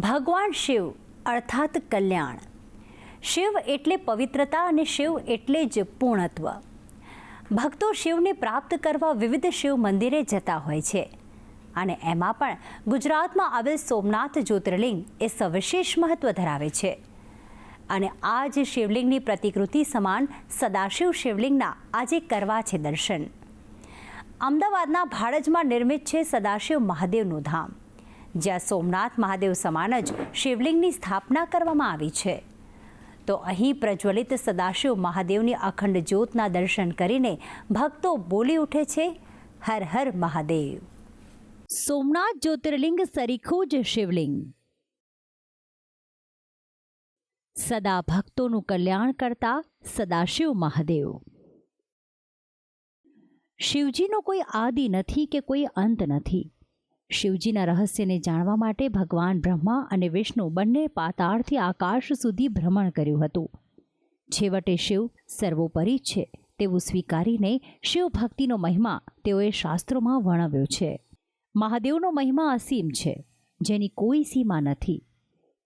ભગવાન શિવ અર્થાત કલ્યાણ. શિવ એટલે પવિત્રતા અને શિવ એટલે જ પૂર્ણત્વ. ભક્તો શિવને પ્રાપ્ત કરવા વિવિધ શિવ મંદિરે જતા હોય છે અને એમાં પણ ગુજરાતમાં આવેલ સોમનાથ જ્યોતિર્લિંગ એ સવિશેષ મહત્વ ધરાવે છે. અને આ જ શિવલિંગની પ્રતિકૃતિ સમાન સદાશિવ શિવલિંગના આજે કરવા છે દર્શન. અમદાવાદના ભાડજમાં નિર્મિત છે સદાશિવ મહાદેવનું ધામ, જ્યાં સોમનાથ મહાદેવ સમાન જ શિવલિંગની સ્થાપના કરવામાં આવી છે. તો અહીં પ્રજ્વલિત સદાશિવ મહાદેવની અખંડ જ્યોતના દર્શન કરીને ભક્તો બોલી ઉઠે છે, હર હર મહાદેવ. સોમનાથ જ્યોતિર્લિંગ સરીખું જ શિવલિંગ. સદા ભક્તોનું કલ્યાણ કરતા સદાશિવ મહાદેવ. શિવજીનો કોઈ આદિ નથી કે કોઈ અંત નથી. શિવજીના રહસ્યને જાણવા માટે ભગવાન બ્રહ્મા અને વિષ્ણુ બંને પાતાળથી આકાશ સુધી ભ્રમણ કર્યું હતું. છેવટે શિવ સર્વોપરી છે તેવું સ્વીકારીને શિવ ભક્તિનો મહિમા તેઓએ શાસ્ત્રોમાં વર્ણવ્યો છે. મહાદેવનો મહિમા અસીમ છે, જેની કોઈ સીમા નથી.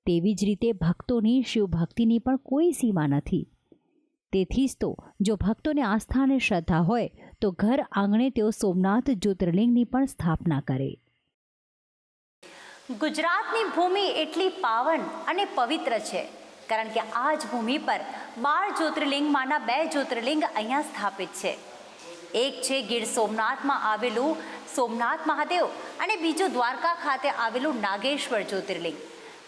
તેવી જ રીતે ભક્તોની શિવ ભક્તિની પણ કોઈ સીમા નથી. તેથી જ તો જો ભક્તોને આસ્થા અને શ્રદ્ધા હોય તો ઘર આંગણે તેઓ સોમનાથ જ્યોતિર્લિંગની પણ સ્થાપના કરે. ગુજરાતની ભૂમિ એટલી પાવન અને પવિત્ર છે કારણ કે આ જ ભૂમિ પર 12 જ્યોતિર્લિંગમાંના 2 જ્યોતિર્લિંગ અહીંયા સ્થાપિત છે. એક છે ગીર સોમનાથમાં આવેલું સોમનાથ મહાદેવ અને બીજું દ્વારકા ખાતે આવેલું નાગેશ્વર જ્યોતિર્લિંગ.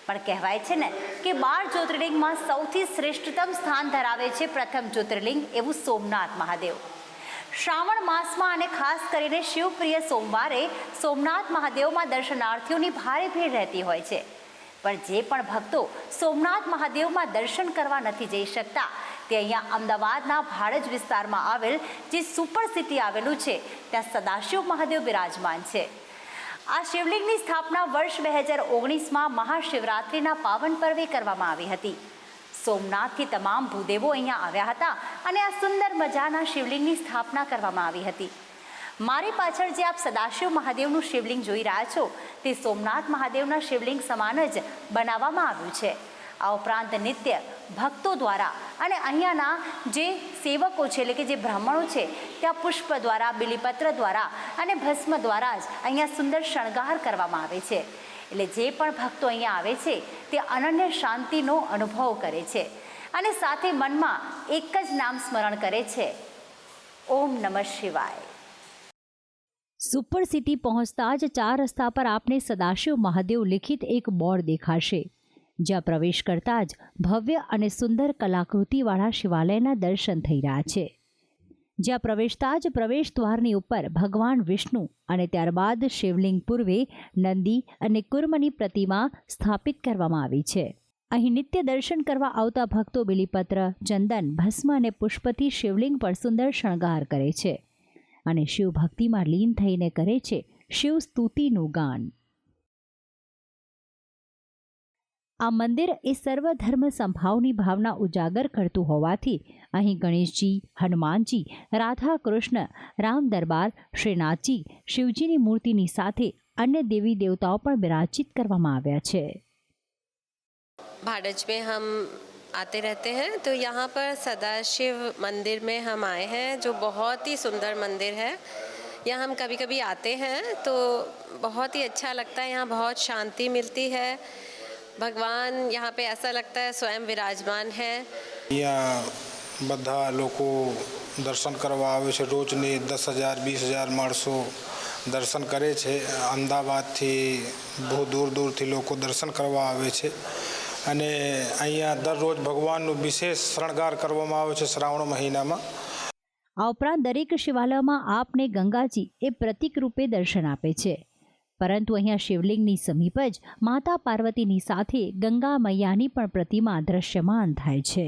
પણ કહેવાય છે ને કે 12 જ્યોતિર્લિંગમાં સૌથી શ્રેષ્ઠતમ સ્થાન ધરાવે છે પ્રથમ જ્યોતિર્લિંગ એવું સોમનાથ મહાદેવ. શ્રાવણ માસમાં અને ખાસ કરીને શિવપ્રિય સોમવારે સોમનાથ મહાદેવમાં દર્શનાર્થીઓની ભારે ભીડ રહેતી હોય છે. પણ જે પણ ભક્તો સોમનાથ મહાદેવમાં દર્શન કરવા નથી જઈ શકતા તે અહીંયા અમદાવાદના ભાડજ વિસ્તારમાં આવેલ જે સુપર સિટી આવેલું છે ત્યાં સદાશિવ મહાદેવ બિરાજમાન છે. આ શિવલિંગની સ્થાપના વર્ષ 2019માં મહાશિવરાત્રિના પાવન પર્વે કરવામાં આવી હતી. સોમનાથથી તમામ ભૂદેવો અહીંયા આવ્યા હતા અને આ સુંદર મજાના શિવલિંગની સ્થાપના કરવામાં આવી હતી. મારી પાછળ જે આપ સદાશિવ મહાદેવનું શિવલિંગ જોઈ રહ્યા છો તે સોમનાથ મહાદેવના શિવલિંગ સમાન જ બનાવવામાં આવ્યું છે. આ ઉપરાંત નિત્ય ભક્તો દ્વારા અને અહીંયાના જે સેવકો છે એટલે કે જે બ્રાહ્મણો છે ત્યાં પુષ્પ દ્વારા, બિલીપત્ર દ્વારા અને ભસ્મ દ્વારા જ અહીંયા સુંદર શણગાર કરવામાં આવે છે. એટલે જે પણ ભક્તો અહીંયા આવે છે તે અનન્ય શાંતિનો અનુભવ કરે છે અને સાથે મનમાં એક જ નામ સ્મરણ કરે છે, ઓમ નમઃ શિવાય. સુપર સિટી પહોંચતા જ 4 રસ્તા પર આપને સદાશિવ મહાદેવ લિખિત એક બોર્ડ દેખાશે, જ્યાં પ્રવેશ કરતા જ ભવ્ય અને સુંદર કલાકૃતિવાળા શિવાલયના દર્શન થઈ રહ્યા છે. જ્યાં પ્રવેશતા જ પ્રવેશ દ્વારની ઉપર ભગવાન વિષ્ણુ અને ત્યારબાદ શિવલિંગ પૂર્વે નંદી અને કુર્મની પ્રતિમા સ્થાપિત કરવામાં આવી છે. અહીં નિત્ય દર્શન કરવા આવતા ભક્તો બિલીપત્ર, ચંદન, ભસ્મ અને પુષ્પથી શિવલિંગ પર સુંદર શણગાર કરે છે અને શિવ ભક્તિમાં લીન થઈને કરે છે શિવ સ્તુતિનું ગાન. આ મંદિર એ સર્વધર્મ સંભાવની ભાવના ઉજાગર કરતું હોવાથી અહીં ગણેશજી, હનુમાનજી, રાધા કૃષ્ણ, રામ દરબાર, શ્રીનાથજી, શિવજીની મૂર્તિની સાથે અન્ય દેવી દેવતાઓ પણ બિરાજિત કરવામાં આવ્યા છે. भाड़ज में हम आते रहते हैं तो यहाँ पर सदाशिव मंदिर में हम आए हैं जो बहुत ही सुंदर मंदिर है. यहाँ हम कभी कभी आते हैं तो बहुत ही अच्छा लगता है. यहाँ बहुत शांति मिलती है. भगवान यहाँ पे ऐसा लगता है स्वयं विराजमान है. यहाँ બધા લોકો દર્શન કરવા આવે છે. રોજની 10,000-20,000 માણસો દર્શન કરે છે. અમદાવાદથી બહુ દૂર દૂરથી લોકો દર્શન કરવા આવે છે અને અહીંયા દરરોજ ભગવાનનું વિશેષ શણગાર કરવામાં આવે છે શ્રાવણ મહિનામાં. આ ઉપરાંત દરેક શિવાલયમાં આપને ગંગાજી એ પ્રતિક રૂપે દર્શન આપે છે, પરંતુ અહીંયા શિવલિંગની સમીપ જ માતા પાર્વતીની સાથે ગંગા મૈયાની પણ પ્રતિમા દ્રશ્યમાન થાય છે.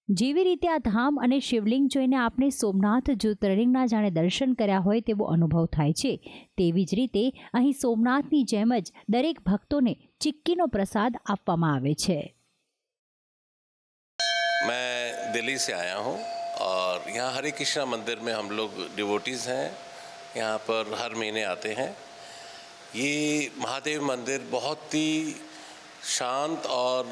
જેવી રીતે આ ધામ અને શિવલિંગ જોઈને આપણે સોમનાથ જ્યોતિર્લિંગના જાણે દર્શન કર્યા હોય તેવો અનુભવ થાય છે, તેવી જ રીતે અહીં સોમનાથની જેમ જ દરેક ભક્તોને ચિક્કીનો પ્રસાદ આપવામાં આવે છે. मैं दिल्ली से आया हूँ और यहाँ हरे कृष्णा मंदिर में हम लोग डिवोटीज़ हैं. यहाँ पर हर महीने आते हैं. ये महादेव मंदिर बहुत ही शांत और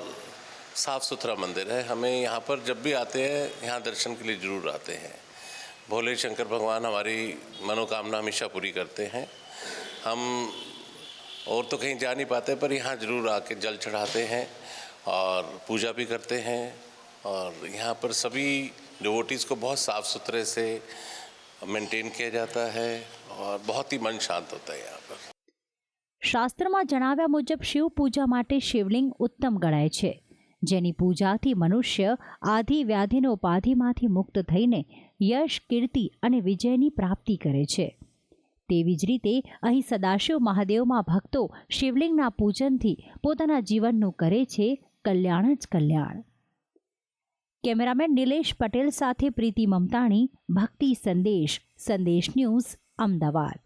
साफ़ सुथरा मंदिर है। हमें यहाँ पर जब भी आते हैं यहाँ दर्शन के लिए ज़रूर आते हैं। भोले शंकर भगवान हमारी मनोकामना हमेशा पूरी करते हैं। हम और तो कहीं जा नहीं पाते, पर यहाँ ज़रूर आके जल चढ़ाते हैं और पूजा भी करते हैं। और यहाँ पर सभी डिवोटीज़ को बहुत साफ़ सुथरे से मेंटेन किया जाता है और बहुत ही मन शांत होता है यहाँ पर। શાસ્ત્રમાં જણાવ્યા મુજબ શિવ પૂજા માટે શિવલિંગ ઉત્તમ ગણાય છે, જેની પૂજાથી મનુષ્ય આદિ વ્યાધિનો ઉપાધિમાંથી મુક્ત થઈને યશ, કીર્તિ અને વિજયની પ્રાપ્તિ કરે છે। તેવી જ રીતે અહીં સદાશિવ મહાદેવમાં ભક્તો શિવલિંગના પૂજનથી પોતાના જીવનનું કરે છે કલ્યાણ જ કલ્યાણ। કેમેરામેન નિલેશ પટેલ સાથે પ્રીતિ મમતાણી, ભક્તિ સંદેશ, સંદેશ ન્યૂઝ, અમદાવાદ।